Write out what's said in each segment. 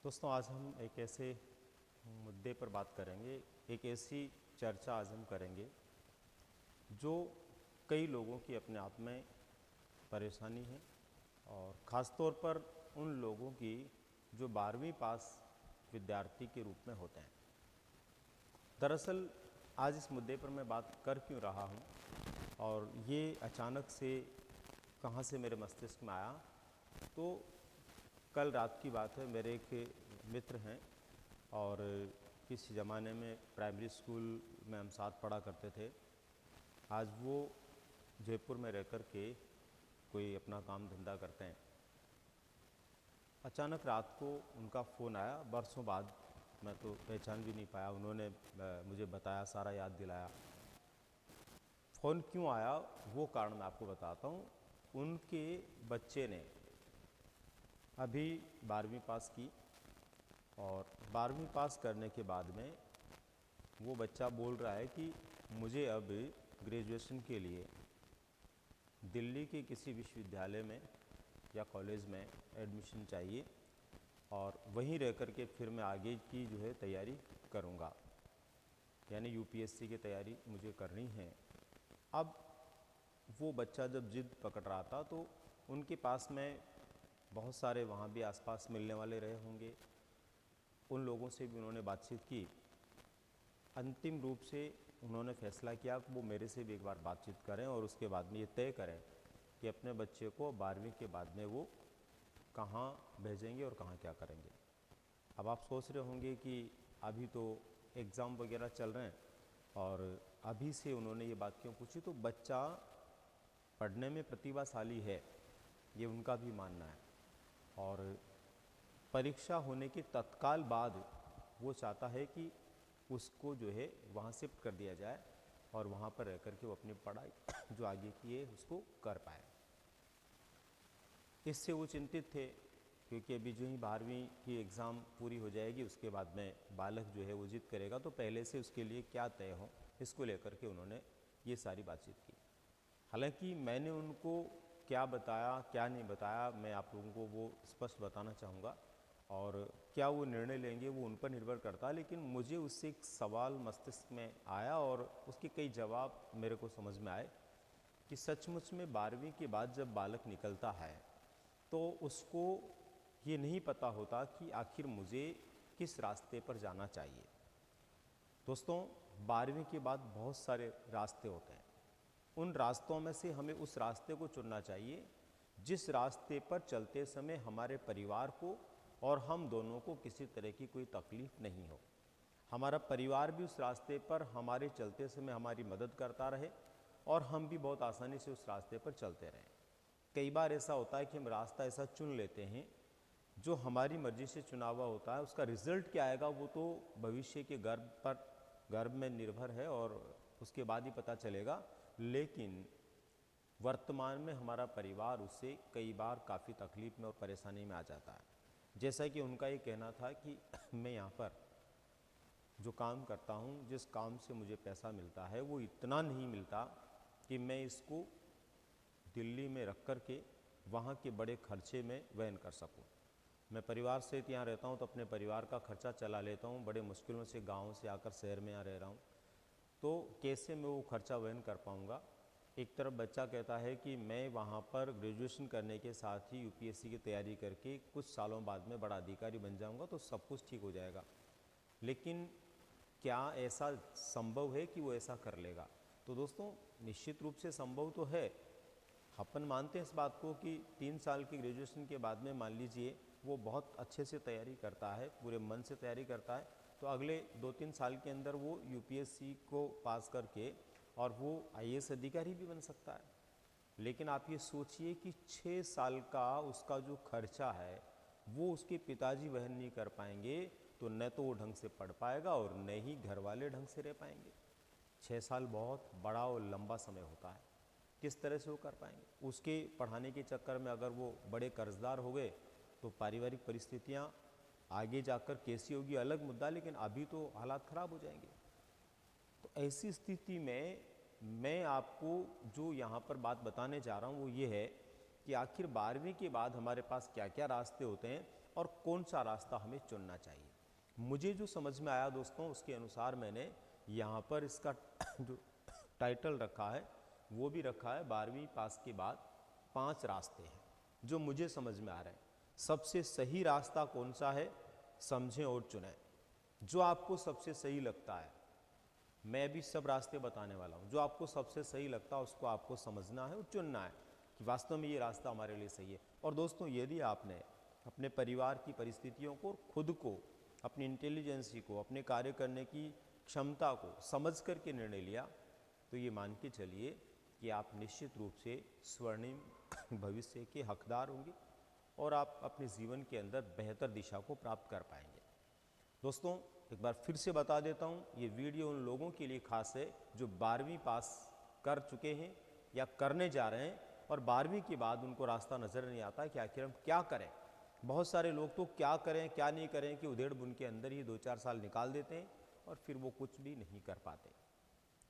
दोस्तों, आज हम एक ऐसे मुद्दे पर बात करेंगे, एक ऐसी चर्चा आज हम करेंगे जो कई लोगों की अपने आप में परेशानी है और ख़ास तौर पर उन लोगों की जो 12वीं पास विद्यार्थी के रूप में होते हैं। दरअसल आज इस मुद्दे पर मैं बात कर क्यों रहा हूँ और ये अचानक से कहाँ से मेरे मस्तिष्क में आया, तो कल रात की बात है। मेरे एक मित्र हैं और किसी ज़माने में प्राइमरी स्कूल में हम साथ पढ़ा करते थे। आज वो जयपुर में रह कर के कोई अपना काम धंधा करते हैं। अचानक रात को उनका फ़ोन आया, बरसों बाद। मैं तो पहचान भी नहीं पाया। उन्होंने मुझे बताया, सारा याद दिलाया। फ़ोन क्यों आया वो कारण मैं आपको बताता हूँ। उनके बच्चे ने अभी 12वीं पास की और 12वीं पास करने के बाद में वो बच्चा बोल रहा है कि मुझे अब ग्रेजुएशन के लिए दिल्ली के किसी विश्वविद्यालय में या कॉलेज में एडमिशन चाहिए और वहीं रह कर के फिर मैं आगे की जो है तैयारी करूँगा, यानी यूपीएससी की तैयारी मुझे करनी है। अब वो बच्चा जब जिद पकड़ रहा था तो उनके पास में बहुत सारे वहाँ भी आसपास मिलने वाले रहे होंगे। उन लोगों से भी उन्होंने बातचीत की। अंतिम रूप से उन्होंने फैसला किया कि वो मेरे से भी एक बार बातचीत करें और उसके बाद में ये तय करें कि अपने बच्चे को 12वीं के बाद में वो कहाँ भेजेंगे और कहाँ क्या करेंगे। अब आप सोच रहे होंगे कि अभी तो एग्ज़ाम वगैरह चल रहे हैं और अभी से उन्होंने ये बात क्यों पूछी। तो बच्चा पढ़ने में प्रतिभाशाली है, ये उनका भी मानना है और परीक्षा होने के तत्काल बाद वो चाहता है कि उसको जो है वहाँ शिफ्ट कर दिया जाए और वहाँ पर रह कर के वो अपनी पढ़ाई जो आगे की है उसको कर पाए। इससे वो चिंतित थे क्योंकि अभी जो ही 12वीं की एग्ज़ाम पूरी हो जाएगी उसके बाद में बालक जो है वो जिद करेगा, तो पहले से उसके लिए क्या तय हो, इसको लेकर के उन्होंने ये सारी बातचीत की। हालांकि मैंने उनको क्या बताया क्या नहीं बताया, मैं आप लोगों को वो स्पष्ट बताना चाहूँगा और क्या वो निर्णय लेंगे वो उन पर निर्भर करता है। लेकिन मुझे उससे एक सवाल मस्तिष्क में आया और उसके कई जवाब मेरे को समझ में आए कि सचमुच में 12वीं के बाद जब बालक निकलता है तो उसको ये नहीं पता होता कि आखिर मुझे किस रास्ते पर जाना चाहिए। दोस्तों, 12वीं के बाद बहुत सारे रास्ते होते हैं। उन रास्तों में से हमें उस रास्ते को चुनना चाहिए जिस रास्ते पर चलते समय हमारे परिवार को और हम दोनों को किसी तरह की कोई तकलीफ नहीं हो। हमारा परिवार भी उस रास्ते पर हमारे चलते समय हमारी मदद करता रहे और हम भी बहुत आसानी से उस रास्ते पर चलते रहें। कई बार ऐसा होता है कि हम रास्ता ऐसा चुन लेते हैं जो हमारी मर्जी से चुना हुआ होता है, उसका रिजल्ट क्या आएगा वो तो भविष्य के गर्भ में निर्भर है और उसके बाद ही पता चलेगा। लेकिन वर्तमान में हमारा परिवार उससे कई बार काफ़ी तकलीफ में और परेशानी में आ जाता है। जैसा कि उनका ये कहना था कि मैं यहाँ पर जो काम करता हूँ, जिस काम से मुझे पैसा मिलता है वो इतना नहीं मिलता कि मैं इसको दिल्ली में रख कर के वहाँ के बड़े खर्चे में वहन कर सकूँ। मैं परिवार सहित यहाँ रहता हूँ तो अपने परिवार का खर्चा चला लेता हूँ। बड़े मुश्किलों से गाँव से आकर शहर में यहाँ रह रहा हूँ, तो कैसे मैं वो खर्चा वहन कर पाऊँगा। एक तरफ बच्चा कहता है कि मैं वहाँ पर ग्रेजुएशन करने के साथ ही यूपीएससी की तैयारी करके कुछ सालों बाद में बड़ा अधिकारी बन जाऊँगा तो सब कुछ ठीक हो जाएगा। लेकिन क्या ऐसा संभव है कि वो ऐसा कर लेगा? तो दोस्तों, निश्चित रूप से संभव तो है। अपन मानते हैं इस बात को कि 3 साल की ग्रेजुएशन के बाद में मान लीजिए वो बहुत अच्छे से तैयारी करता है, पूरे मन से तैयारी करता है, तो अगले 2-3 साल के अंदर वो यूपीएससी को पास करके और वो आईएएस अधिकारी भी बन सकता है। लेकिन आप ये सोचिए कि 6 साल का उसका जो खर्चा है वो उसके पिताजी वहन नहीं कर पाएंगे, तो न तो वो ढंग से पढ़ पाएगा और न ही घर वाले ढंग से रह पाएंगे। 6 साल बहुत बड़ा और लंबा समय होता है, किस तरह से वो कर पाएंगे? उसके पढ़ाने के चक्कर में अगर वो बड़े कर्जदार हो गए तो पारिवारिक परिस्थितियाँ आगे जाकर कैसी होगी अलग मुद्दा, लेकिन अभी तो हालात ख़राब हो जाएंगे। तो ऐसी स्थिति में मैं आपको जो यहाँ पर बात बताने जा रहा हूँ वो ये है कि आखिर 12वीं के बाद हमारे पास क्या क्या रास्ते होते हैं और कौन सा रास्ता हमें चुनना चाहिए। मुझे जो समझ में आया दोस्तों, उसके अनुसार मैंने यहाँ पर इसका जो टाइटल रखा है वो भी रखा है 12वीं पास के बाद 5 रास्ते हैं जो मुझे समझ में आ रहे हैं। सबसे सही रास्ता कौन सा है, समझें और चुनें। जो आपको सबसे सही लगता है, मैं भी सब रास्ते बताने वाला हूँ, जो आपको सबसे सही लगता है उसको आपको समझना है और चुनना है कि वास्तव में ये रास्ता हमारे लिए सही है। और दोस्तों, यदि आपने अपने परिवार की परिस्थितियों को, खुद को, अपनी इंटेलिजेंसी को, अपने कार्य करने की क्षमता को समझ करके निर्णय लिया, तो ये मान के चलिए कि आप निश्चित रूप से स्वर्णिम भविष्य के हकदार होंगे और आप अपने जीवन के अंदर बेहतर दिशा को प्राप्त कर पाएंगे। दोस्तों, एक बार फिर से बता देता हूँ, ये वीडियो उन लोगों के लिए खास है जो 12वीं पास कर चुके हैं या करने जा रहे हैं और 12वीं के बाद उनको रास्ता नज़र नहीं आता कि आखिर हम क्या करें। बहुत सारे लोग तो क्या करें क्या नहीं करें कि उधेड़ बुन के अंदर ही 2-4 साल निकाल देते हैं और फिर वो कुछ भी नहीं कर पाते।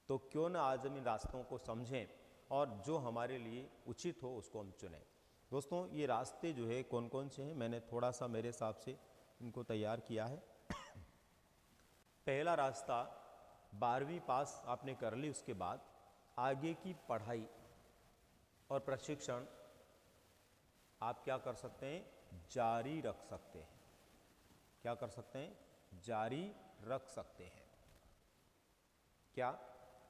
तो क्यों ना आज हम इन रास्तों को समझें और जो हमारे लिए उचित हो उसको हम चुनें। दोस्तों, ये रास्ते जो है कौन कौन से हैं, मैंने थोड़ा सा मेरे हिसाब से इनको तैयार किया है। पहला रास्ता, 12वीं पास आपने कर ली, उसके बाद आगे की पढ़ाई और प्रशिक्षण आप क्या कर सकते हैं, जारी रख सकते हैं। क्या कर सकते हैं, जारी रख सकते हैं। क्या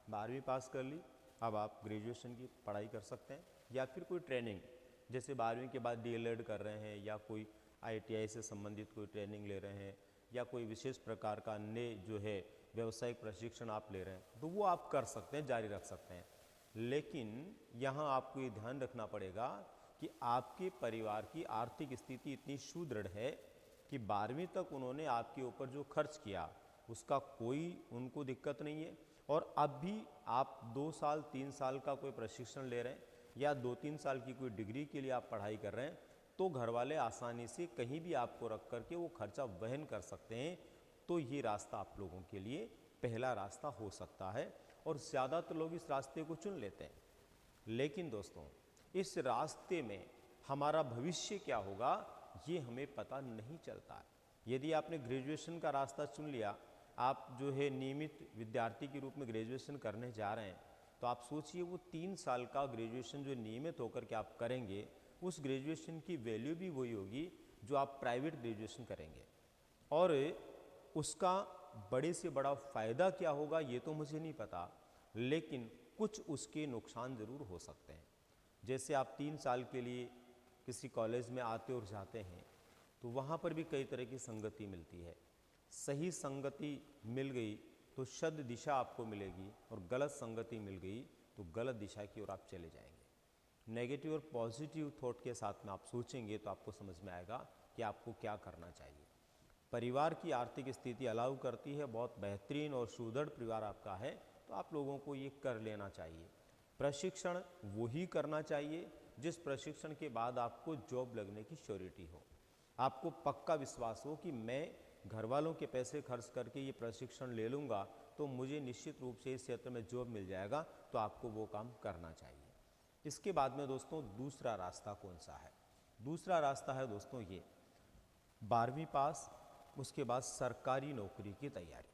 12वीं पास कर ली, अब आप ग्रेजुएशन की पढ़ाई कर सकते हैं या फिर कोई ट्रेनिंग, जैसे 12वीं के बाद DLED कर रहे हैं या कोई ITI से संबंधित कोई ट्रेनिंग ले रहे हैं या कोई विशेष प्रकार का अन्य जो है व्यावसायिक प्रशिक्षण आप ले रहे हैं, तो वो आप कर सकते हैं, जारी रख सकते हैं। लेकिन यहाँ आपको ये ध्यान रखना पड़ेगा कि आपके परिवार की आर्थिक स्थिति इतनी सुदृढ़ है कि 12वीं तक उन्होंने आपके ऊपर जो खर्च किया उसका कोई उनको दिक्कत नहीं है और अब भी आप 2 साल 3 साल का कोई प्रशिक्षण ले रहे हैं या 2-3 साल की कोई डिग्री के लिए आप पढ़ाई कर रहे हैं, तो घर वाले आसानी से कहीं भी आपको रख करके वो खर्चा वहन कर सकते हैं। तो ये रास्ता आप लोगों के लिए पहला रास्ता हो सकता है और ज़्यादातर लोग इस रास्ते को चुन लेते हैं। लेकिन दोस्तों, इस रास्ते में हमारा भविष्य क्या होगा ये हमें पता नहीं चलता है। यदि आपने ग्रेजुएशन का रास्ता चुन लिया, आप जो है नियमित विद्यार्थी के रूप में ग्रेजुएशन करने जा रहे हैं, तो आप सोचिए वो 3 साल का ग्रेजुएशन जो नियमित होकर के आप करेंगे, उस ग्रेजुएशन की वैल्यू भी वही होगी जो आप प्राइवेट ग्रेजुएशन करेंगे। और उसका बड़े से बड़ा फ़ायदा क्या होगा ये तो मुझे नहीं पता, लेकिन कुछ उसके नुकसान ज़रूर हो सकते हैं। जैसे आप 3 साल के लिए किसी कॉलेज में आते और जाते हैं, तो वहाँ पर भी कई तरह की संगति मिलती है। सही संगति मिल गई तो शुद्ध दिशा आपको मिलेगी और गलत संगति मिल गई तो गलत दिशा की ओर आप चले जाएंगे। नेगेटिव और पॉजिटिव थॉट के साथ में आप सोचेंगे तो आपको समझ में आएगा कि आपको क्या करना चाहिए। परिवार की आर्थिक स्थिति अलाउ करती है, बहुत बेहतरीन और सुदृढ़ परिवार आपका है, तो आप लोगों को ये कर लेना चाहिए। प्रशिक्षण वही करना चाहिए जिस प्रशिक्षण के बाद आपको जॉब लगने की श्योरिटी हो, आपको पक्का विश्वास हो कि मैं घर वालों के पैसे खर्च करके ये प्रशिक्षण ले लूँगा तो मुझे निश्चित रूप से इस क्षेत्र में जॉब मिल जाएगा, तो आपको वो काम करना चाहिए। इसके बाद में दोस्तों दूसरा रास्ता कौन सा है? दूसरा रास्ता है दोस्तों ये, 12वीं पास, उसके बाद सरकारी नौकरी की तैयारी।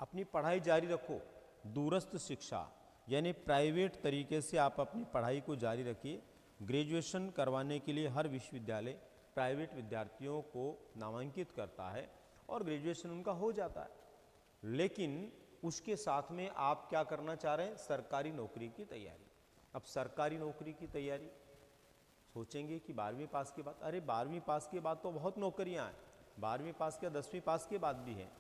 अपनी पढ़ाई जारी रखो, दूरस्थ शिक्षा यानी प्राइवेट तरीके से आप अपनी पढ़ाई को जारी रखिए। ग्रेजुएशन करवाने के लिए हर विश्वविद्यालय प्राइवेट विद्यार्थियों को नामांकित करता है और ग्रेजुएशन उनका हो जाता है, लेकिन उसके साथ में आप क्या करना चाह रहे हैं? सरकारी नौकरी की तैयारी। अब सरकारी नौकरी की तैयारी सोचेंगे कि 12वीं पास के बाद, अरे 12वीं पास के बाद तो बहुत नौकरियां हैं, 12वीं पास के 10वीं पास के बाद भी हैं।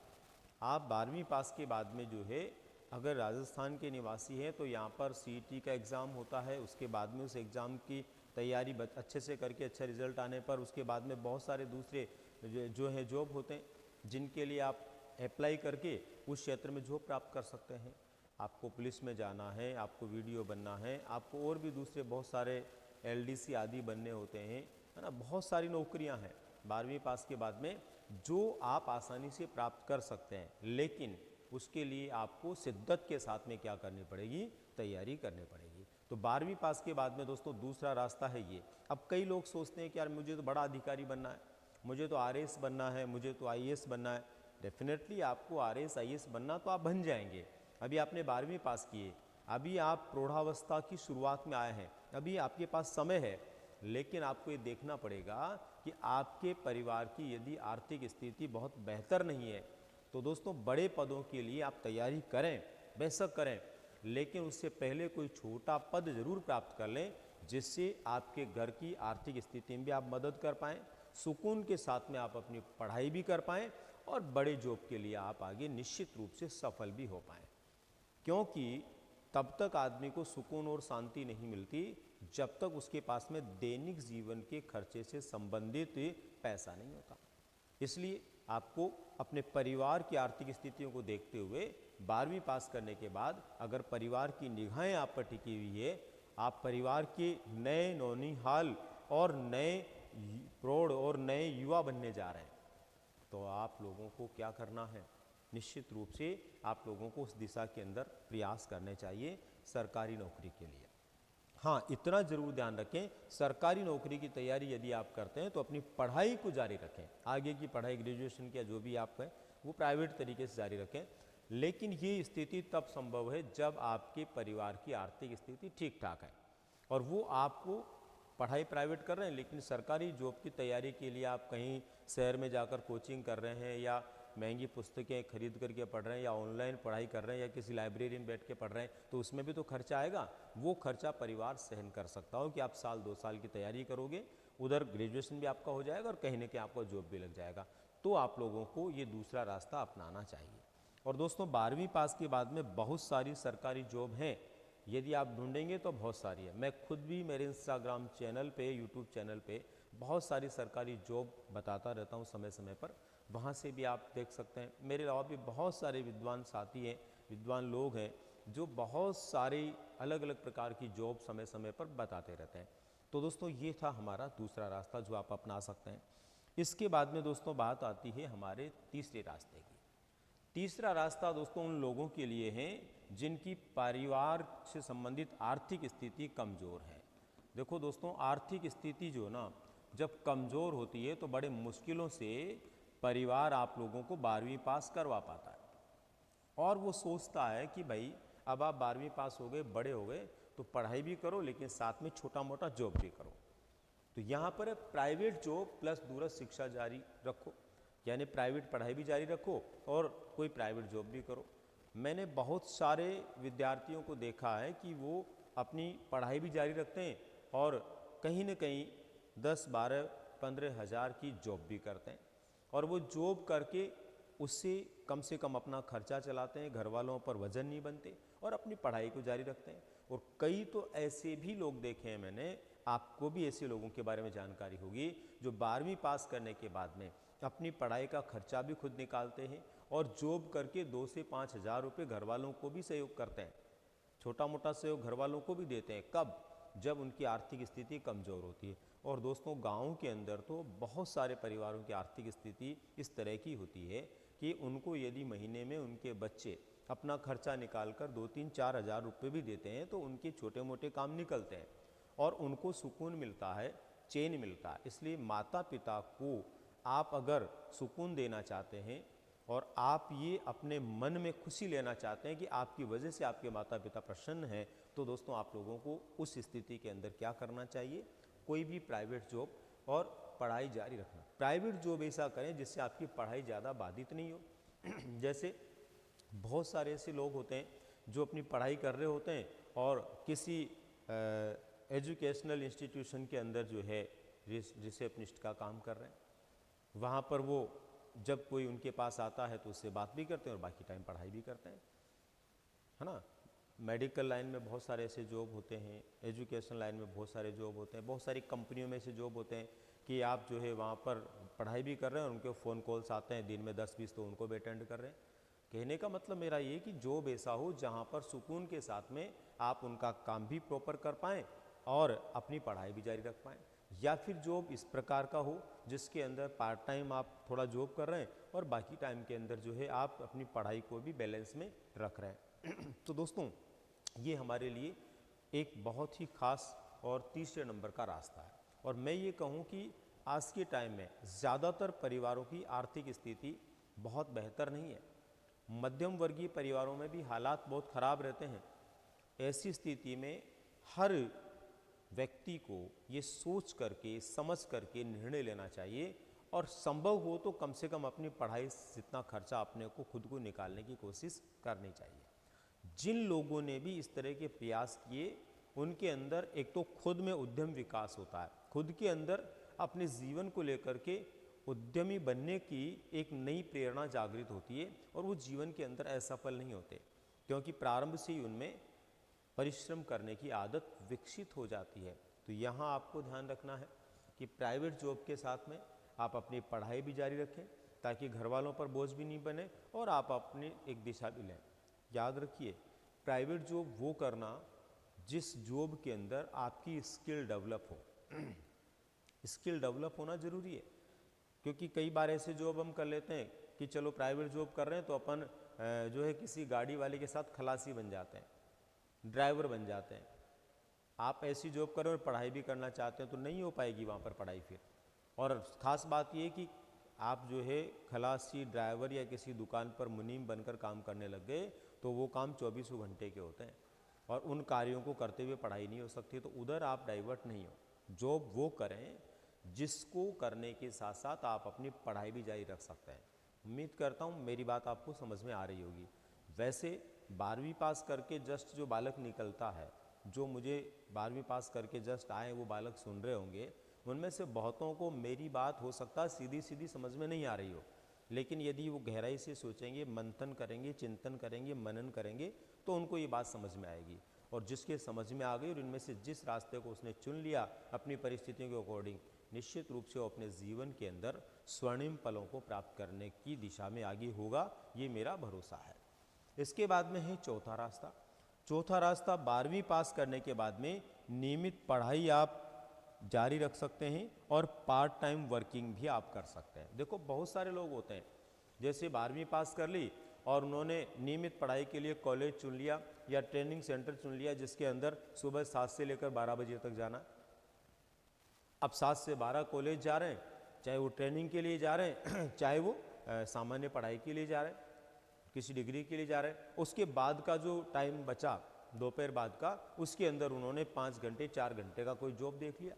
आप 12वीं पास के बाद में जो है, अगर राजस्थान के निवासी हैं तो यहाँ पर CET का एग्ज़ाम होता है, उसके बाद में उस एग्ज़ाम की तैयारी अच्छे से करके अच्छा रिजल्ट आने पर उसके बाद में बहुत सारे दूसरे जो है जॉब होते हैं जिनके लिए आप अप्लाई करके उस क्षेत्र में जॉब प्राप्त कर सकते हैं। आपको पुलिस में जाना है, आपको वीडियो बनना है, आपको और भी दूसरे बहुत सारे LDC आदि बनने होते हैं, है ना। बहुत सारी नौकरियां हैं 12वीं पास के बाद में जो आप आसानी से प्राप्त कर सकते हैं, लेकिन उसके लिए आपको शिद्दत के साथ में क्या करनी पड़ेगी? तैयारी करनी पड़ेगी। तो तो 12वीं पास के बाद में दोस्तों दूसरा रास्ता है ये। अब कई लोग सोचते हैं कि यार मुझे तो बड़ा अधिकारी बनना है, मुझे तो आरएएस बनना है, मुझे तो आईएएस बनना है। डेफिनेटली आपको आरएएस आईएएस बनना तो आप बन जाएंगे। अभी आपने 12वीं पास किए, अभी आप प्रौढ़ावस्था की शुरुआत में आए हैं, अभी आपके पास समय है, लेकिन आपको ये देखना पड़ेगा कि आपके परिवार की यदि आर्थिक स्थिति बहुत बेहतर नहीं है तो दोस्तों बड़े पदों के लिए आप तैयारी करें, बेशक करें, लेकिन उससे पहले कोई छोटा पद जरूर प्राप्त कर लें जिससे आपके घर की आर्थिक स्थिति में भी आप मदद कर पाएँ, सुकून के साथ में आप अपनी पढ़ाई भी कर पाएँ और बड़े जॉब के लिए आप आगे निश्चित रूप से सफल भी हो पाएँ। क्योंकि तब तक आदमी को सुकून और शांति नहीं मिलती जब तक उसके पास में दैनिक जीवन के खर्चे से संबंधित पैसा नहीं होता। इसलिए आपको अपने परिवार की आर्थिक स्थितियों को देखते हुए 12वीं पास करने के बाद अगर परिवार की निगाहें आप पर टिकी हुई है, आप परिवार के नए नौनिहाल और नए प्रौढ़ और नए युवा बनने जा रहे हैं, तो आप लोगों को क्या करना है, निश्चित रूप से आप लोगों को उस दिशा के अंदर प्रयास करने चाहिए सरकारी नौकरी के लिए। हाँ, इतना जरूर ध्यान रखें, सरकारी नौकरी की तैयारी यदि आप करते हैं तो अपनी पढ़ाई को जारी रखें, आगे की पढ़ाई ग्रेजुएशन की जो भी आप है वो प्राइवेट तरीके से जारी रखें। लेकिन ये स्थिति तब संभव है जब आपके परिवार की आर्थिक स्थिति ठीक ठाक है और वो आपको पढ़ाई प्राइवेट कर रहे हैं लेकिन सरकारी जॉब की तैयारी के लिए आप कहीं शहर में जाकर कोचिंग कर रहे हैं या महंगी पुस्तकें खरीद करके पढ़ रहे हैं या ऑनलाइन पढ़ाई कर रहे हैं या किसी लाइब्रेरी में बैठ के पढ़ रहे हैं, तो उसमें भी तो खर्चा आएगा। वो खर्चा परिवार सहन कर सकता हो कि आप साल 2 साल की तैयारी करोगे, उधर ग्रेजुएशन भी आपका हो जाएगा और कहीं ना कहीं आपका जॉब भी लग जाएगा। तो आप लोगों को ये दूसरा रास्ता अपनाना चाहिए। और दोस्तों 12वीं पास के बाद में बहुत सारी सरकारी जॉब हैं, यदि आप ढूंढेंगे तो बहुत सारी है। मैं खुद भी मेरे इंस्टाग्राम चैनल पे, यूट्यूब चैनल पे बहुत सारी सरकारी जॉब बताता रहता हूँ समय समय पर, वहाँ से भी आप देख सकते हैं। मेरे अलावा भी बहुत सारे विद्वान साथी हैं, विद्वान लोग हैं जो बहुत सारी अलग अलग प्रकार की जॉब समय समय पर बताते रहते हैं। तो दोस्तों ये था हमारा दूसरा रास्ता जो आप अपना सकते हैं। इसके बाद में दोस्तों बात आती है हमारे तीसरे रास्ते की। तीसरा रास्ता दोस्तों उन लोगों के लिए है जिनकी परिवार से संबंधित आर्थिक स्थिति कमज़ोर है। देखो दोस्तों, आर्थिक स्थिति जो ना जब कमज़ोर होती है तो बड़े मुश्किलों से परिवार आप लोगों को 12वीं पास करवा पाता है और वो सोचता है कि भाई अब आप 12वीं पास हो गए, बड़े हो गए, तो पढ़ाई भी करो लेकिन साथ में छोटा मोटा जॉब भी करो। तो यहाँ पर प्राइवेट जॉब प्लस दूरस्थ शिक्षा जारी रखो, यानी प्राइवेट पढ़ाई भी जारी रखो और कोई प्राइवेट जॉब भी करो। मैंने बहुत सारे विद्यार्थियों को देखा है कि वो अपनी पढ़ाई भी जारी रखते हैं और कहीं न कहीं 10, 12, 15 हज़ार की जॉब भी करते हैं और वो जॉब करके उससे कम से कम अपना खर्चा चलाते हैं, घर वालों पर वजन नहीं बनते और अपनी पढ़ाई को जारी रखते हैं। और कई तो ऐसे भी लोग देखे हैं मैंने, आपको भी ऐसे लोगों के बारे में जानकारी होगी जो 12वीं पास करने के बाद में अपनी पढ़ाई का खर्चा भी खुद निकालते हैं और जॉब करके 2 से 5 हज़ार रुपये घर वालों को भी सहयोग करते हैं, छोटा मोटा सहयोग घर वालों को भी देते हैं। कब? जब उनकी आर्थिक स्थिति कमज़ोर होती है। और दोस्तों गाँव के अंदर तो बहुत सारे परिवारों की आर्थिक स्थिति इस तरह की होती है कि उनको यदि महीने में उनके बच्चे अपना खर्चा निकाल कर 2-3-4 हज़ार रुपये भी देते हैं तो उनके छोटे मोटे काम निकलते हैं और उनको सुकून मिलता है, चैन मिलता है। इसलिए माता पिता को आप अगर सुकून देना चाहते हैं और आप ये अपने मन में खुशी लेना चाहते हैं कि आपकी वजह से आपके माता पिता प्रसन्न हैं, तो दोस्तों आप लोगों को उस स्थिति के अंदर क्या करना चाहिए? कोई भी प्राइवेट जॉब और पढ़ाई जारी रखना। प्राइवेट जॉब ऐसा करें जिससे आपकी पढ़ाई ज़्यादा बाधित नहीं हो। जैसे बहुत सारे ऐसे लोग होते हैं जो अपनी पढ़ाई कर रहे होते हैं और किसी एजुकेशनल इंस्टीट्यूशन के अंदर जो है रिसेप्शनिस्ट का काम कर रहे हैं, वहाँ पर वो जब कोई उनके पास आता है तो उससे बात भी करते हैं और बाकी टाइम पढ़ाई भी करते हैं, है ना। मेडिकल लाइन में बहुत सारे ऐसे जॉब होते हैं, एजुकेशन लाइन में बहुत सारे जॉब होते हैं, बहुत सारी कंपनियों में ऐसे जॉब होते हैं कि आप जो है वहाँ पर पढ़ाई भी कर रहे हैं और उनके फ़ोन कॉल्स आते हैं दिन में 10-20, तो उनको भी अटेंड कर रहे हैं। कहने का मतलब मेरा ये कि जॉब ऐसा हो जहाँ पर सुकून के साथ में आप उनका काम भी प्रॉपर कर पाएँ और अपनी पढ़ाई भी जारी रख पाएँ। या फिर जॉब इस प्रकार का हो जिसके अंदर पार्ट टाइम आप थोड़ा जॉब कर रहे हैं और बाकी टाइम के अंदर जो है आप अपनी पढ़ाई को भी बैलेंस में रख रहे हैं। तो दोस्तों ये हमारे लिए एक बहुत ही खास और तीसरे नंबर का रास्ता है। और मैं ये कहूँ कि आज के टाइम में ज़्यादातर परिवारों की आर्थिक स्थिति बहुत बेहतर नहीं है। मध्यम वर्गीय परिवारों में भी हालात बहुत ख़राब रहते हैं। ऐसी स्थिति में हर व्यक्ति को ये सोच करके समझ करके निर्णय लेना चाहिए और संभव हो तो कम से कम अपनी पढ़ाई से जितना खर्चा अपने को खुद को निकालने की कोशिश करनी चाहिए। जिन लोगों ने भी इस तरह के प्रयास किए उनके अंदर एक तो खुद में उद्यम विकास होता है, खुद के अंदर अपने जीवन को लेकर के उद्यमी बनने की एक नई प्रेरणा जागृत होती है और वो जीवन के अंदर असफल नहीं होते, क्योंकि प्रारंभ से ही उनमें परिश्रम करने की आदत विकसित हो जाती है। तो यहाँ आपको ध्यान रखना है कि प्राइवेट जॉब के साथ में आप अपनी पढ़ाई भी जारी रखें ताकि घर वालों पर बोझ भी नहीं बने और आप अपनी एक दिशा भी लें। याद रखिए, प्राइवेट जॉब वो करना जिस जॉब के अंदर आपकी स्किल डेवलप हो। स्किल डेवलप होना जरूरी है, क्योंकि कई बार ऐसे जॉब हम कर लेते हैं कि चलो प्राइवेट जॉब कर रहे हैं तो अपन जो है किसी गाड़ी वाले के साथ खलासी बन जाते हैं, ड्राइवर बन जाते हैं। आप ऐसी जॉब करें और पढ़ाई भी करना चाहते हैं तो नहीं हो पाएगी वहाँ पर पढ़ाई फिर। और ख़ास बात ये कि आप जो है खलासी, ड्राइवर या किसी दुकान पर मुनीम बनकर काम करने लग गए तो वो काम 24 घंटे के होते हैं और उन कार्यों को करते हुए पढ़ाई नहीं हो सकती। तो उधर आप डाइवर्ट नहीं हो। जॉब वो करें जिसको करने के साथ साथ आप अपनी पढ़ाई भी जारी रख सकते हैं। उम्मीद करता हूँ मेरी बात आपको समझ में आ रही होगी। वैसे 12वीं पास करके जस्ट जो बालक निकलता है, जो मुझे 12वीं पास करके जस्ट आए वो बालक सुन रहे होंगे, उनमें से बहुतों को मेरी बात हो सकता है सीधी सीधी समझ में नहीं आ रही हो, लेकिन यदि वो गहराई से सोचेंगे, मंथन करेंगे, चिंतन करेंगे, मनन करेंगे तो उनको ये बात समझ में आएगी। और जिसके समझ में आ गई और इनमें से जिस रास्ते को उसने चुन लिया अपनी परिस्थितियों के अकॉर्डिंग, निश्चित रूप से वो अपने जीवन के अंदर स्वर्णिम पलों को प्राप्त करने की दिशा में आगे होगा, ये मेरा भरोसा है। इसके बाद में है चौथा रास्ता। चौथा रास्ता 12वीं पास करने के बाद में नियमित पढ़ाई आप जारी रख सकते हैं और पार्ट टाइम वर्किंग भी आप कर सकते हैं। देखो बहुत सारे लोग होते हैं जैसे 12वीं पास कर ली और उन्होंने नियमित पढ़ाई के लिए कॉलेज चुन लिया या ट्रेनिंग सेंटर चुन लिया जिसके अंदर सुबह 7 से लेकर 12 बजे तक जाना। अब 7 से 12 कॉलेज जा रहे हैं, चाहे वो ट्रेनिंग के लिए जा रहे हैं चाहे वो सामान्य पढ़ाई के लिए जा रहे हैं, किसी डिग्री के लिए जा रहे हैं। उसके बाद का जो टाइम बचा दोपहर बाद का, उसके अंदर उन्होंने 5 घंटे 4 घंटे का कोई जॉब देख लिया,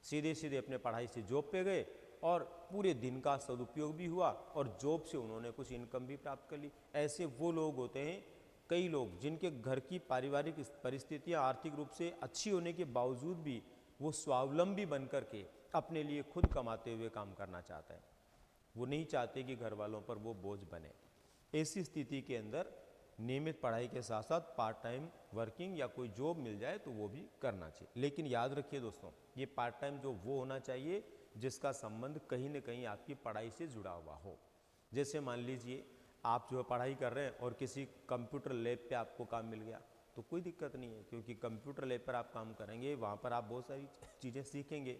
सीधे सीधे अपने पढ़ाई से जॉब पे गए और पूरे दिन का सदुपयोग भी हुआ और जॉब से उन्होंने कुछ इनकम भी प्राप्त कर ली। ऐसे वो लोग होते हैं, कई लोग जिनके घर की पारिवारिक परिस्थितियाँ आर्थिक रूप से अच्छी होने के बावजूद भी वो स्वावलंबी बन कर के अपने लिए खुद कमाते हुए काम करना चाहते हैं। वो नहीं चाहते कि घर वालों पर वो बोझ बने। ऐसी स्थिति के अंदर नियमित पढ़ाई के साथ साथ पार्ट टाइम वर्किंग या कोई जॉब मिल जाए तो वो भी करना चाहिए। लेकिन याद रखिए दोस्तों, ये पार्ट टाइम जॉब वो होना चाहिए जिसका संबंध कहीं न कहीं आपकी पढ़ाई से जुड़ा हुआ हो। जैसे मान लीजिए आप जो है पढ़ाई कर रहे हैं और किसी कंप्यूटर लैब पे आपको काम मिल गया तो कोई दिक्कत नहीं है, क्योंकि कंप्यूटर लैब पर आप काम करेंगे, वहाँ पर आप बहुत सारी चीज़ें सीखेंगे,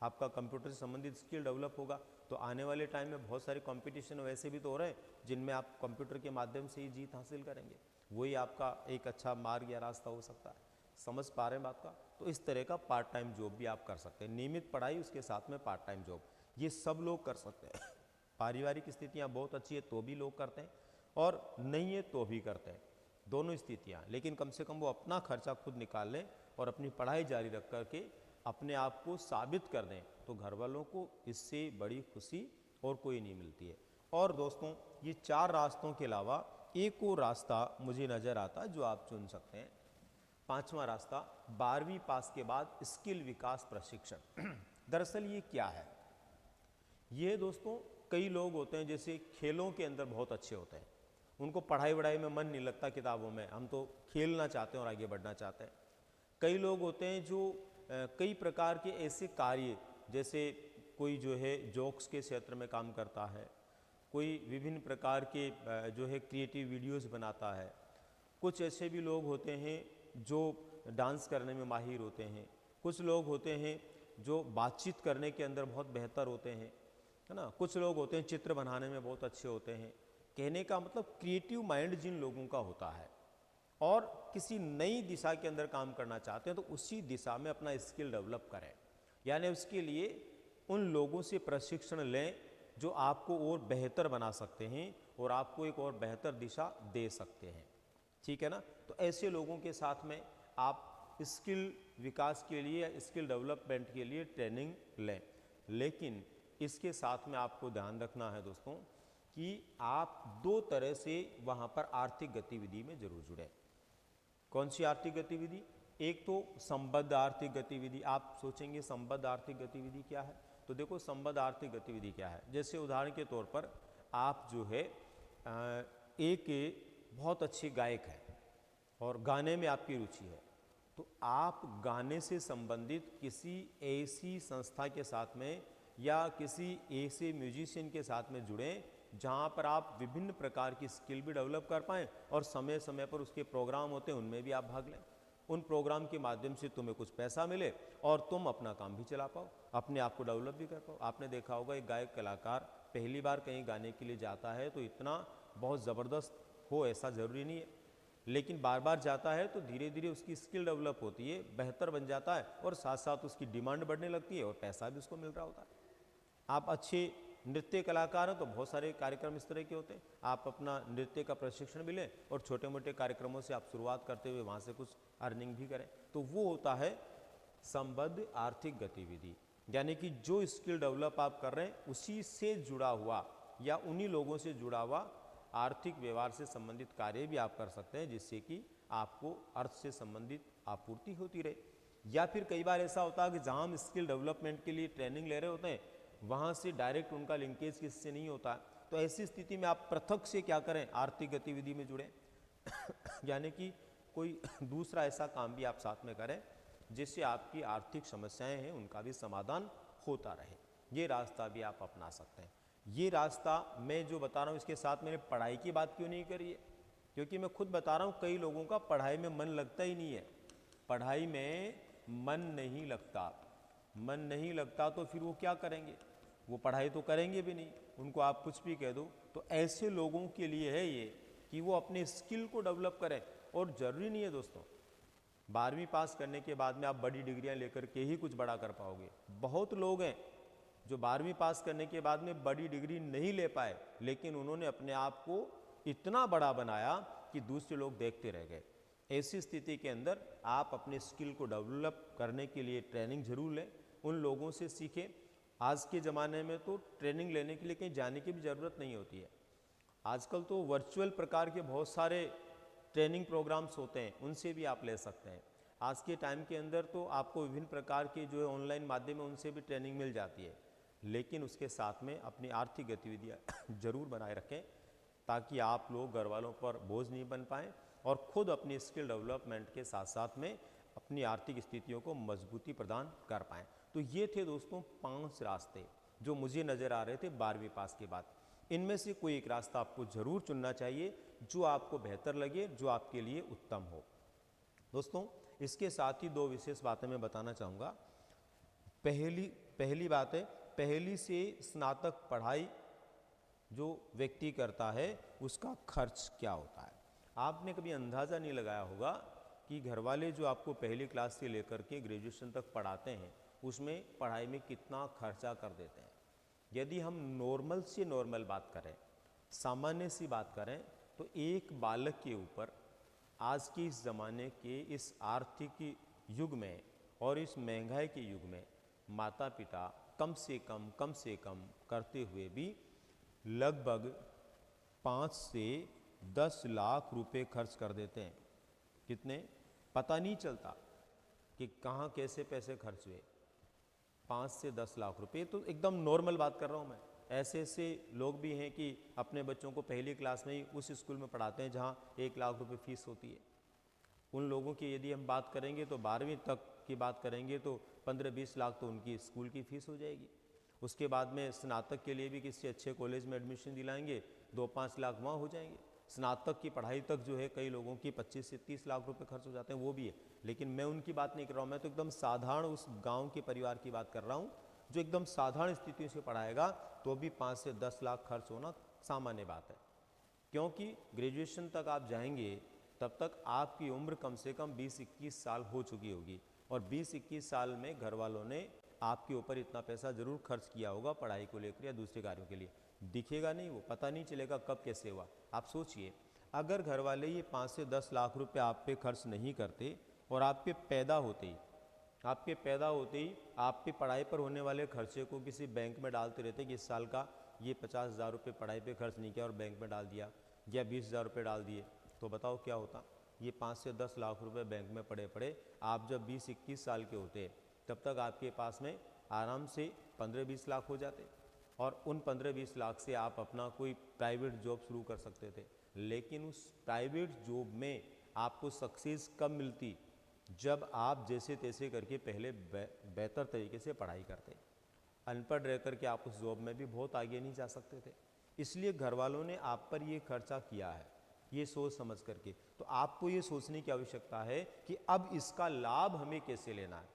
आपका कंप्यूटर से संबंधित स्किल डेवलप होगा। तो आने वाले टाइम में बहुत सारे कंपटीशन वैसे भी तो हो रहे हैं जिनमें आप कंप्यूटर के माध्यम से ही जीत हासिल करेंगे। वही आपका एक अच्छा मार्ग या रास्ता हो सकता है। समझ पा रहे हैं बात का? तो इस तरह का पार्ट टाइम जॉब भी आप कर सकते हैं। नियमित पढ़ाई उसके साथ में पार्ट टाइम जॉब, ये सब लोग कर सकते हैं। पारिवारिक स्थितियाँ बहुत अच्छी है तो भी लोग करते हैं और नहीं है तो भी करते हैं, दोनों स्थितियाँ। लेकिन कम से कम वो अपना खर्चा खुद निकाल लें और अपनी पढ़ाई जारी रख करके अपने आप को साबित कर दें, तो घर वालों को इससे बड़ी खुशी और कोई नहीं मिलती है। और दोस्तों, ये 4 रास्तों के अलावा एक और रास्ता मुझे नज़र आता है जो आप चुन सकते हैं। 5वां रास्ता 12वीं पास के बाद स्किल विकास प्रशिक्षण। दरअसल ये क्या है? ये दोस्तों कई लोग होते हैं जैसे खेलों के अंदर बहुत अच्छे होते हैं, उनको पढ़ाई वढ़ाई में मन नहीं लगता किताबों में, हम तो खेलना चाहते हैं और आगे बढ़ना चाहते हैं। कई लोग होते हैं जो कई प्रकार के ऐसे कार्य, जैसे कोई जो है जोक्स के क्षेत्र में काम करता है, कोई विभिन्न प्रकार के जो है क्रिएटिव वीडियोस बनाता है। कुछ ऐसे भी लोग होते हैं जो डांस करने में माहिर होते हैं। कुछ लोग होते हैं जो बातचीत करने के अंदर बहुत बेहतर होते हैं, है ना। कुछ लोग होते हैं चित्र बनाने में बहुत अच्छे होते हैं। कहने का मतलब क्रिएटिव माइंड जिन लोगों का होता है और किसी नई दिशा के अंदर काम करना चाहते हैं तो उसी दिशा में अपना स्किल डेवलप करें। यानी उसके लिए उन लोगों से प्रशिक्षण लें जो आपको और बेहतर बना सकते हैं और आपको एक और बेहतर दिशा दे सकते हैं। ठीक है ना। तो ऐसे लोगों के साथ में आप स्किल विकास के लिए या स्किल डेवलपमेंट के लिए ट्रेनिंग लें। लेकिन इसके साथ में आपको ध्यान रखना है दोस्तों कि आप दो तरह से वहाँ पर आर्थिक गतिविधि में जरूर जुड़ें। कौन सी आर्थिक गतिविधि? एक तो संबद्ध आर्थिक गतिविधि। आप सोचेंगे संबद्ध आर्थिक गतिविधि क्या है? तो देखो संबद्ध आर्थिक गतिविधि क्या है। जैसे उदाहरण के तौर पर आप जो है एक बहुत अच्छे गायक हैं और गाने में आपकी रुचि है, तो आप गाने से संबंधित किसी ऐसी संस्था के साथ में या किसी ऐसे म्यूजिशियन के साथ में जुड़ें जहाँ पर आप विभिन्न प्रकार की स्किल भी डेवलप कर पाएँ और समय समय पर उसके प्रोग्राम होते हैं उनमें भी आप भाग लें। उन प्रोग्राम के माध्यम से तुम्हें कुछ पैसा मिले और तुम अपना काम भी चला पाओ, अपने आप को डेवलप भी कर पाओ। आपने देखा होगा एक गायक कलाकार पहली बार कहीं गाने के लिए जाता है तो इतना बहुत ज़बरदस्त हो ऐसा ज़रूरी नहीं है, लेकिन बार बार जाता है तो धीरे धीरे उसकी स्किल डेवलप होती है, बेहतर बन जाता है और साथ साथ उसकी डिमांड बढ़ने लगती है और पैसा भी उसको मिल रहा होता है। आप अच्छे नृत्य कलाकार हैं तो बहुत सारे कार्यक्रम इस तरह के होते हैं, आप अपना नृत्य का प्रशिक्षण भी लें और छोटे मोटे कार्यक्रमों से आप शुरुआत करते हुए वहाँ से कुछ अर्निंग भी करें। तो वो होता है संबद्ध आर्थिक गतिविधि। यानी कि जो स्किल डेवलप आप कर रहे हैं उसी से जुड़ा हुआ या उन्हीं लोगों से जुड़ा हुआ आर्थिक व्यवहार से संबंधित कार्य भी आप कर सकते हैं, जिससे कि आपको अर्थ से संबंधित आपूर्ति होती रहे। या फिर कई बार ऐसा होता है कि जहाँ हम स्किल डेवलपमेंट के लिए ट्रेनिंग ले रहे होते हैं वहाँ से डायरेक्ट उनका लिंकेज किससे नहीं होता, तो ऐसी स्थिति में आप पृथक से क्या करें, आर्थिक गतिविधि में जुड़ें यानी कि कोई दूसरा ऐसा काम भी आप साथ में करें जिससे आपकी आर्थिक समस्याएं हैं उनका भी समाधान होता रहे। ये रास्ता भी आप अपना सकते हैं। ये रास्ता मैं जो बता रहा हूँ इसके साथ मैंने पढ़ाई की बात क्यों नहीं करी है, क्योंकि मैं खुद बता रहा हूँ कई लोगों का पढ़ाई में मन लगता ही नहीं है। पढ़ाई में मन नहीं लगता, मन नहीं लगता तो फिर वो क्या करेंगे, वो पढ़ाई तो करेंगे भी नहीं, उनको आप कुछ भी कह दो। तो ऐसे लोगों के लिए है ये कि वो अपने स्किल को डेवलप करें। और ज़रूरी नहीं है दोस्तों 12वीं पास करने के बाद में आप बड़ी डिग्रियां लेकर के ही कुछ बड़ा कर पाओगे। बहुत लोग हैं जो 12वीं पास करने के बाद में बड़ी डिग्री नहीं ले पाए, लेकिन उन्होंने अपने आप को इतना बड़ा बनाया कि दूसरे लोग देखते रह गए। ऐसी स्थिति के अंदर आप अपने स्किल को डेवलप करने के लिए ट्रेनिंग जरूर लें, उन लोगों से सीखें। आज के ज़माने में तो ट्रेनिंग लेने के लिए कहीं जाने की भी ज़रूरत नहीं होती है। आजकल तो वर्चुअल प्रकार के बहुत सारे ट्रेनिंग प्रोग्राम्स होते हैं, उनसे भी आप ले सकते हैं। आज के टाइम के अंदर तो आपको विभिन्न प्रकार के जो है ऑनलाइन माध्यम है उनसे भी ट्रेनिंग मिल जाती है, लेकिन उसके साथ में अपनी आर्थिक गतिविधियाँ जरूर बनाए रखें ताकि आप लोग घर वालों पर बोझ नहीं बन पाएँ और खुद अपनी स्किल डेवलपमेंट के साथ साथ में अपनी आर्थिक स्थितियों को मजबूती प्रदान कर पाएँ। तो ये थे दोस्तों 5 रास्ते जो मुझे नज़र आ रहे थे 12वीं पास के बाद। इनमें से कोई एक रास्ता आपको ज़रूर चुनना चाहिए जो आपको बेहतर लगे, जो आपके लिए उत्तम हो। दोस्तों इसके साथ ही 2 विशेष बातें मैं बताना चाहूँगा। पहली बात है, पहली से स्नातक पढ़ाई जो व्यक्ति करता है उसका खर्च क्या होता है। आपने कभी अंदाज़ा नहीं लगाया होगा कि घर वाले जो आपको पहली क्लास से लेकर के ग्रेजुएशन तक पढ़ाते हैं उसमें पढ़ाई में कितना खर्चा कर देते हैं। यदि हम नॉर्मल से नॉर्मल बात करें, सामान्य सी बात करें, तो एक बालक के ऊपर आज के इस ज़माने के इस आर्थिक युग में और इस महंगाई के युग में माता पिता कम से कम करते हुए भी लगभग 5 से 10 लाख रुपए खर्च कर देते हैं। कितने पता नहीं चलता कि कहाँ कैसे पैसे खर्च हुए। 5 से 10 लाख रुपए तो एकदम नॉर्मल बात कर रहा हूँ मैं। ऐसे ऐसे लोग भी हैं कि अपने बच्चों को पहली क्लास में ही उस स्कूल में पढ़ाते हैं जहाँ 1 लाख रुपए फीस होती है। उन लोगों की यदि हम बात करेंगे तो 12वीं तक की बात करेंगे तो 15-20 लाख तो उनकी स्कूल की फ़ीस हो जाएगी। उसके बाद में स्नातक के लिए भी किसी अच्छे कॉलेज में एडमिशन दिलाएंगे 2-5 लाख वहाँ हो जाएंगे। स्नातक की पढ़ाई तक जो है कई लोगों की 25 से 30 लाख रुपए खर्च हो जाते हैं, वो भी है। लेकिन मैं उनकी बात नहीं कर रहा हूँ, मैं तो एकदम साधारण उस गांव के परिवार की बात कर रहा हूँ जो एकदम साधारण स्थितियों से पढ़ाएगा तो भी 5 से 10 लाख खर्च होना सामान्य बात है। क्योंकि ग्रेजुएशन तक आप जाएंगे तब तक आपकी उम्र कम से कम 20-21 साल हो चुकी होगी, और 20-21 साल में घर वालों ने आपके ऊपर इतना पैसा ज़रूर खर्च किया होगा पढ़ाई को लेकर या दूसरे कार्यों के लिए। दिखेगा नहीं, वो पता नहीं चलेगा कब कैसे हुआ। आप सोचिए, अगर घर वाले ये 5 से 10 लाख रुपए आप पे खर्च नहीं करते और आपके पैदा होते ही आप पे पढ़ाई पर होने वाले खर्चे को किसी बैंक में डालते रहते कि इस साल का ये 50,000 रुपये पढ़ाई पे खर्च नहीं किया और बैंक में डाल दिया, या 20,000 रुपये डाल दिए, तो बताओ क्या होता। ये 5 से 10 लाख रुपए बैंक में पड़े पड़े आप जब 20-21 साल के होते तब तक आपके पास में आराम से 15-20 लाख हो जाते, और उन 15-20 लाख से आप अपना कोई प्राइवेट जॉब शुरू कर सकते थे। लेकिन उस प्राइवेट जॉब में आपको सक्सेस कब मिलती, जब आप जैसे तैसे करके पहले बेहतर तरीके से पढ़ाई करते। अनपढ़ रह कर के आप उस जॉब में भी बहुत आगे नहीं जा सकते थे। इसलिए घर वालों ने आप पर ये खर्चा किया है, ये सोच समझ करके। तो आपको ये सोचने की आवश्यकता है कि अब इसका लाभ हमें कैसे लेना है,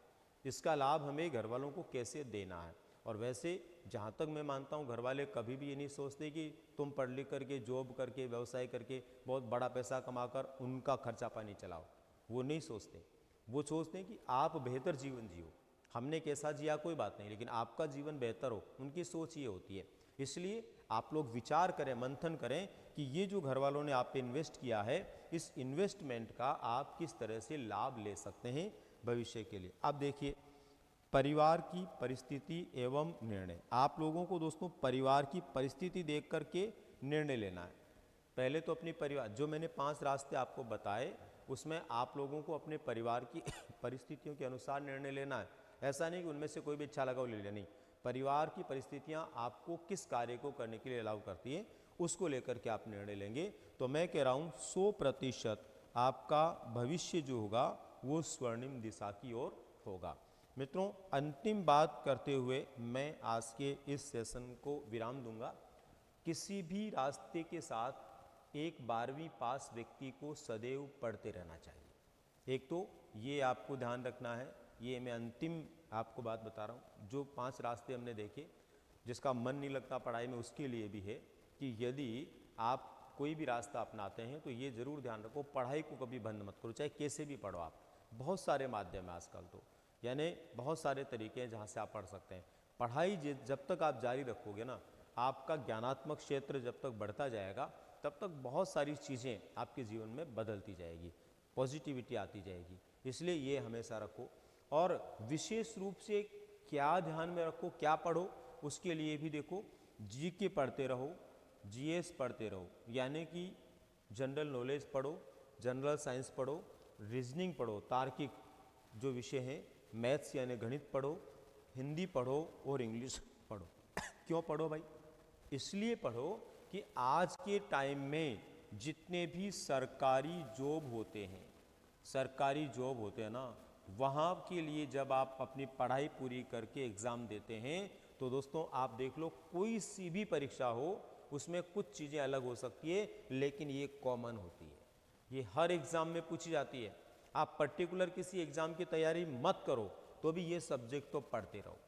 इसका लाभ हमें घर वालों को कैसे देना है। और वैसे जहाँ तक मैं मानता हूँ, घर वाले कभी भी ये नहीं सोचते कि तुम पढ़ लिख करके जॉब करके व्यवसाय करके बहुत बड़ा पैसा कमाकर उनका खर्चा पानी चलाओ, वो नहीं सोचते। वो सोचते हैं कि आप बेहतर जीवन जियो, हमने कैसा जिया कोई बात नहीं, लेकिन आपका जीवन बेहतर हो, उनकी सोच ये होती है। इसलिए आप लोग विचार करें, मंथन करें कि ये जो घर वालों ने आप पे इन्वेस्ट किया है, इस इन्वेस्टमेंट का आप किस तरह से लाभ ले सकते हैं भविष्य के लिए। अब देखिए, परिवार की परिस्थिति एवं निर्णय। आप लोगों को दोस्तों परिवार की परिस्थिति देख करके निर्णय लेना है। पहले तो अपनी परिवार, जो मैंने 5 रास्ते आपको बताए, उसमें आप लोगों को अपने परिवार की परिस्थितियों के अनुसार निर्णय लेना है। ऐसा नहीं कि उनमें से कोई भी अच्छा लगा वो ले लिया, नहीं। परिवार की परिस्थितियां आपको किस कार्य को करने के लिए अलाउ करती है, उसको लेकर के आप निर्णय लेंगे। तो मैं कह रहा हूँ 100% आपका भविष्य जो होगा वो स्वर्णिम दिशा की ओर होगा। मित्रों, अंतिम बात करते हुए मैं आज के इस सेशन को विराम दूंगा। किसी भी रास्ते के साथ एक 12वीं पास व्यक्ति को सदैव पढ़ते रहना चाहिए। एक तो ये आपको ध्यान रखना है, ये मैं अंतिम आपको बात बता रहा हूँ। जो 5 रास्ते हमने देखे, जिसका मन नहीं लगता पढ़ाई में, उसके लिए भी है कि यदि आप कोई भी रास्ता अपनाते हैं तो ये ज़रूर ध्यान रखो, पढ़ाई को कभी बंद मत करो, चाहे कैसे भी पढ़ो आप। बहुत सारे माध्यम है आजकल तो, यानी बहुत सारे तरीके हैं जहाँ से आप पढ़ सकते हैं। पढ़ाई जब तक आप जारी रखोगे ना, आपका ज्ञानात्मक क्षेत्र जब तक बढ़ता जाएगा, तब तक बहुत सारी चीज़ें आपके जीवन में बदलती जाएगी, पॉजिटिविटी आती जाएगी। इसलिए ये हमेशा रखो। और विशेष रूप से क्या ध्यान में रखो, क्या पढ़ो, उसके लिए भी देखो, जीके पढ़ते रहो, जीएस पढ़ते रहो, यानी कि जनरल नॉलेज पढ़ो, जनरल साइंस पढ़ो, रीजनिंग पढ़ो, तार्किक जो विषय हैं, मैथ्स यानी गणित पढ़ो, हिंदी पढ़ो और इंग्लिश पढ़ो। क्यों पढ़ो भाई? इसलिए पढ़ो कि आज के टाइम में जितने भी सरकारी जॉब होते हैं ना, वहाँ के लिए जब आप अपनी पढ़ाई पूरी करके एग्ज़ाम देते हैं तो दोस्तों आप देख लो, कोई सी भी परीक्षा हो उसमें कुछ चीज़ें अलग हो सकती है, लेकिन ये कॉमन होती है, ये हर एग्ज़ाम में पूछी जाती है। आप पर्टिकुलर किसी एग्ज़ाम की तैयारी मत करो तो भी ये सब्जेक्ट तो पढ़ते रहो,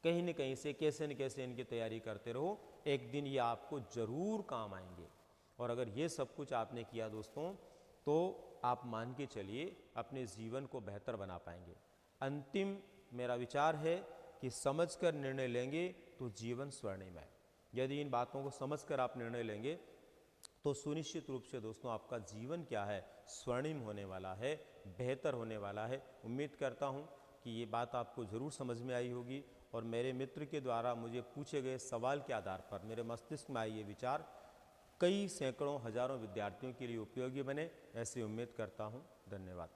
कहीं न कहीं से कैसे न कैसे इनकी तैयारी करते रहो, एक दिन ये आपको ज़रूर काम आएंगे। और अगर ये सब कुछ आपने किया दोस्तों, तो आप मान के चलिए अपने जीवन को बेहतर बना पाएंगे। अंतिम मेरा विचार है कि समझकर निर्णय लेंगे तो जीवन स्वर्णिम है। यदि इन बातों को समझकर आप निर्णय लेंगे तो सुनिश्चित रूप से दोस्तों आपका जीवन क्या है, स्वर्णिम होने वाला है, बेहतर होने वाला है। उम्मीद करता हूँ कि ये बात आपको ज़रूर समझ में आई होगी, और मेरे मित्र के द्वारा मुझे पूछे गए सवाल के आधार पर मेरे मस्तिष्क में आए ये विचार कई सैकड़ों हजारों विद्यार्थियों के लिए उपयोगी बने, ऐसी उम्मीद करता हूँ। धन्यवाद।